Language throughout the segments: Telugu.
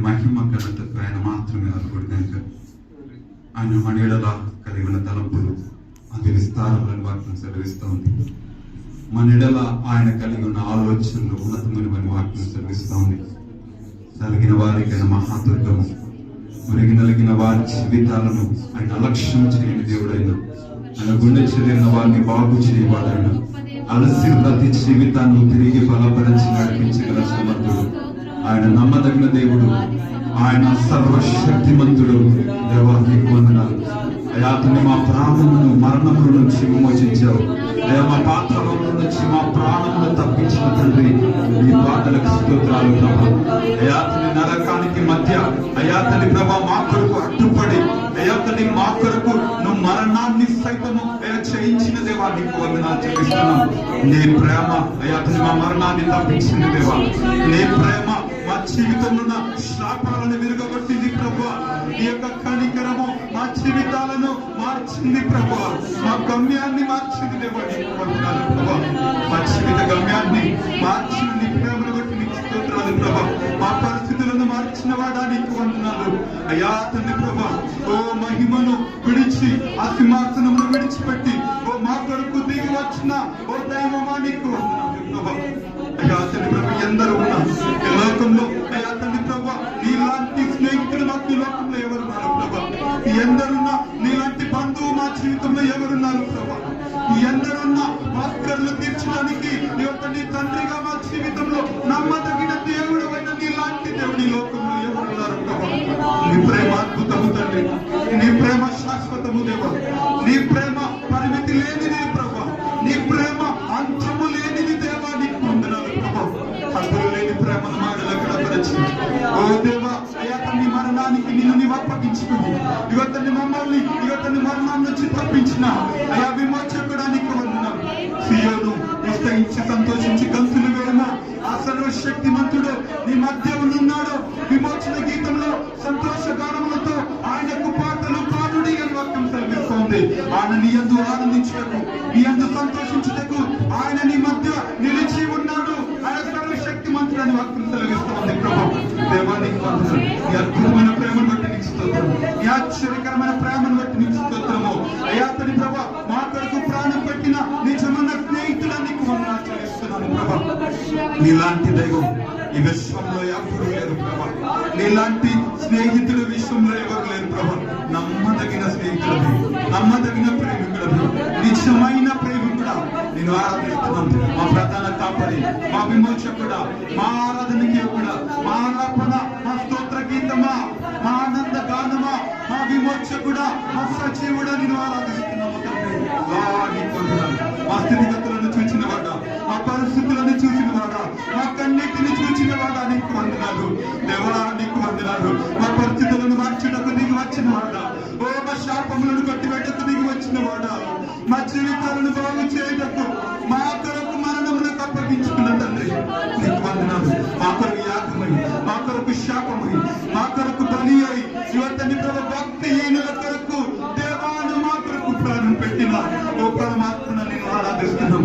మహిమ ఘనతకు ఆయన మాత్రమే అర్హుడు కనుక ఆయన మనీడలా కలిగిన తలంపులు అది విస్తారములను వాక్యం సెలవిస్తూ ఉంది. మనీడల ఆయన కలిగి ఉన్న ఆలోచనలు ఉన్నతమైన వాక్యం సెలవిస్తూ ఉంది. నలిగిన వారికైన మహాదుర్గము, మురిగి నలిగిన వారి జీవితాలను ఆయన అలక్ష్యం చేయని దేవుడైన, ఆయన గుండె చెదిరిన వారిని బాగు చేయవాడైన, అలసి ప్రతి జీవితాన్ని తిరిగి బలపరిచి నడిపించగల సమర్థుడు, ఆయన నమ్మదగిన దేవుడు, ఆయన సర్వశక్తిమంతుడు. దేవానికి వందనాలు అయా. అతన్ని మా ప్రాణమును మరణముల నుంచి విమోచించావు అయా. మా పాత్రముల నుంచి మా ప్రాణమును తప్పించిన తండ్రి, ఈ పాటలకు స్తోత్రాలు ప్రభా. అయా తల్లి నరకానికి మధ్య అయా తల్లి ప్రభా మా కొరకు అడ్డుపడి అయా తల్లి మా కొరకు నువ్వు మరణాన్ని సైతము చేయించిన దేవా నీకు వందనాలు చెల్లిస్తున్నాం. నీ ప్రేమ అయా తల్లి మా మరణాన్ని తప్పించింది దేవా. నీ ప్రేమ మా జీవితంలో ఉన్న శాపాలను విరగబట్టింది ప్రభా. నీ యొక్క కనికరము మా జీవితాలను మార్చింది ప్రభా. మా గమ్యాన్ని మార్చింది దేవా నీకు వందనాలు ప్రభా. మా జీవిత గమ్యాన్ని మార్చిన నీ ప్రేమను బట్టి నీకు స్తోత్రాలు ప్రభా. మా పరిస్థితులను మార్చిన వాడా నీకు వందనాలు అయా తండ్రి ప్రభా. ఓ మహిమను విడిచి ఆ సింహాసనమును విడిచిపెట్టి ఓ మా కొరకు దిగి వచ్చిన ఓ దైవమా నీకు వందనాలు ప్రభా. అయా తండ్రి ప్రభు ఎందరూ ఉన్నా ఈ లోకంలో అయా తండ్రి ప్రభా నీలాంటి స్నేహితులు మాకు ఈ లోకంలో ఎవరున్నారు ప్రభా. ఎందరున్నా నీలాంటి బంధువు మా జీవితంలో ఎవరున్నారు ప్రభా. ఎందరున్నా భాస్కర్లు తీర్చడానికి నీ యొక్క నీ తండ్రిగా మా జీవితంలో నమ్మదగిన దేవుడు అయిన నీలాంటి దేవుడి లోకంలో ఎవరున్నారు ప్రభా. నీ ప్రేమ అద్భుతము తండ్రి. నీ ప్రేమ శాశ్వతము దేవా. నీ ప్రేమ పరిమితి లేనిది ప్రభా. నీ ప్రేమ అంతము లేనిది దేవా నీకు వందనాలు ప్రభా. హద్దులు లేని ప్రేమను మాటలు కనపరచి ఓ దేవా అయా తన్ని మరణానికి నిన్ను నీవు అప్పగించుకుని ఇవతని మమ్మల్ని ఇవతని మరణం నుంచి తప్పించిన అయా విమోచకుడానికి వందనాలు. సియోను విస్తరించి సంతోషించి గంతులు వేయన ఆ సర్వశక్తిమంతుడు నీ మధ్య ఉన్నాడు. విమోచన గీతంలో సంతోష గానములతో ఆయనకు పాటలు పాడుడి అని వాక్యం సెలవిస్తోంది. ఆయన నీ యందు ఆనందించుటకు నీ యందు సంతోషించుటకు ఆయన నీ మధ్య నిలిచి ఉన్నాడు. ఆయన సర్వశక్తిమంతుడు అని వాక్యం సెలవిస్తోంది ప్రభా. దేవానికి వందనాలు. నీ అద్భుతమైన ప్రేమను బట్టి నీకు స్తోత్రం. నీ ఆశ్చర్యకరమైన ప్రేమను బట్టి నీకు స్తోత్రము అయా తండ్రి ప్రభా. మా కొరకు ప్రాణం పెట్టిన నిజమైన స్నేహితులని నీకు వందనాలు చెల్లిస్తున్నాను ప్రభా. నీలాంటి దైవం ఈ విశ్వంలో ఎవరు లేరు ప్రభా. నీలాంటి స్నేహితులు విశ్వంలో ఎవరు లేరు ప్రభా. నమ్మదగిన స్నేహితులవి, నమ్మదగిన ప్రేమికులవి, నిజమైన ప్రేమికుడా నేను ఆరాధిస్తున్నాం. మా ప్రధాన కాపరి, మా విమోచకుడా, మా ఆరాధనకి కూడా, మా ఆలాపన, మా స్తోత్ర గీతమా, మా ఆనంద గానమా, మా విమోచకుడా, మా సజీవుడా నేను ఆరాధిస్తున్నాము తండ్రి. మా స్థితిగతులను చూసిన వాడా, మా పరిస్థితులను చూసిన వాడా, మా కన్నిటిని చూసిన వాడా నీకు వందనాలు దేవా. నీకు వందనాలు. మా పరిస్థితులను మార్చుటకు దిగి వచ్చిన వాడా, ఓ మా శాపములను కొట్టివేటకు దిగి వచ్చిన వాడా, మా జీవితాలను బాగు చేయటకు మా కొరకు మరణములకు అప్పగించుకున్న తండ్రి నీకు వందనాలు. మా కొరకు యాగమై, మా కొరకు శాపమై, మా కొరకు బలి అయి యువతని ప్రభు భక్తిహీనుల కొరకు దేవాను మా కొరకు ప్రాణం పెట్టిన ఓ పరమాత్మను నేను ఆరాధిస్తున్నాం.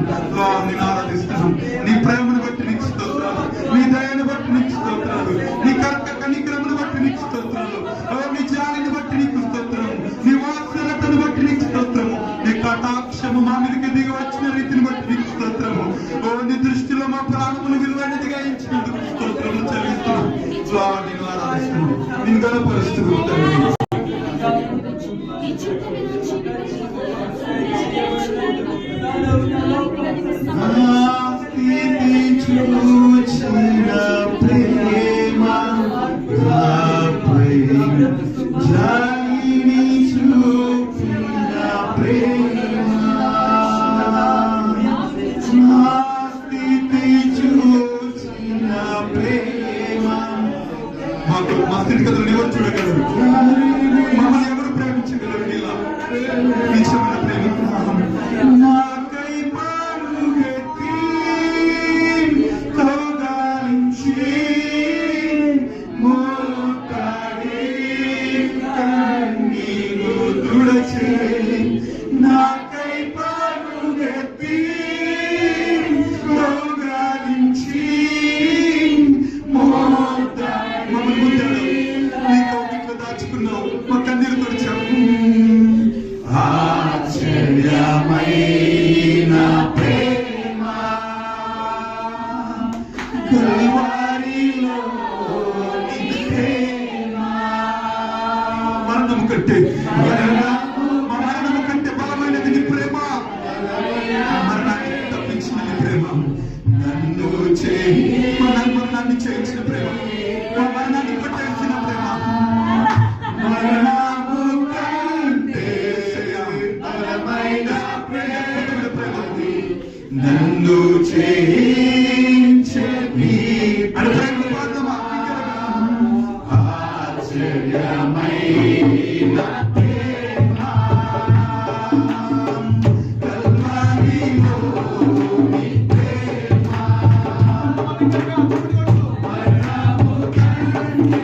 నేను ఆరాధిస్తున్నాం. నీ ప్రేమను బట్టి నీకు స్తోత్రాలు. నీ దయను బట్టి నీకు స్తోత్రాలు. నీ కర్త కనికరమును బట్టి నీకు స్తోత్రాలు. నీ జాలిని బట్టి నీకు స్తోత్రము. నీ వాత్సల్యతను బట్టి నీకు స్తోత్రము. నీ కటాక్షము మా మీదకి దిగి వచ్చిన రీతిని బట్టి నీకు స్తోత్రము. నీ దృష్టిలో మా ప్రాణమును విలువైనదిగా ఇచ్చినందుకు స్తోత్రములు చెల్లిస్తున్నాం. నేను ఆరాధిస్తున్నాను. నేను గణపరుస్తున్నాను. మా స్థితిగతులను ఎవరు చూడగలరు? మమ్మల్ని ఎవరు ప్రేమించగలరు? ఇలా నిజమైన ప్రేమ నాకై పరుగెత్తి తోగాలించి మోకాడి కన్నీరు తుడచి నాకై పరుగెత్తి తోగాలించి మమ్మల్ని తుడుస్తున్నావు, మా కన్నీరు తుడిచావు. ఆశ్చర్యమైన ప్రేమ కల్వారిలోని ప్రేమ మరణము కంటే బలమైనది నీ ప్రేమ, మరణాన్ని తప్పించినది ప్రేమ, మరణాన్ని చేయించిన ప్రేమ, మా మరణాన్ని కొట్టేసిన ప్రేమ, మరణము కంటే బలమైన ప్రేమ నన్ను చేయించే నీ ప్రేమ ఆశ్చర్యమైన ప్రేమ కల్వారిలోని ప్రేమ మరణము కంటే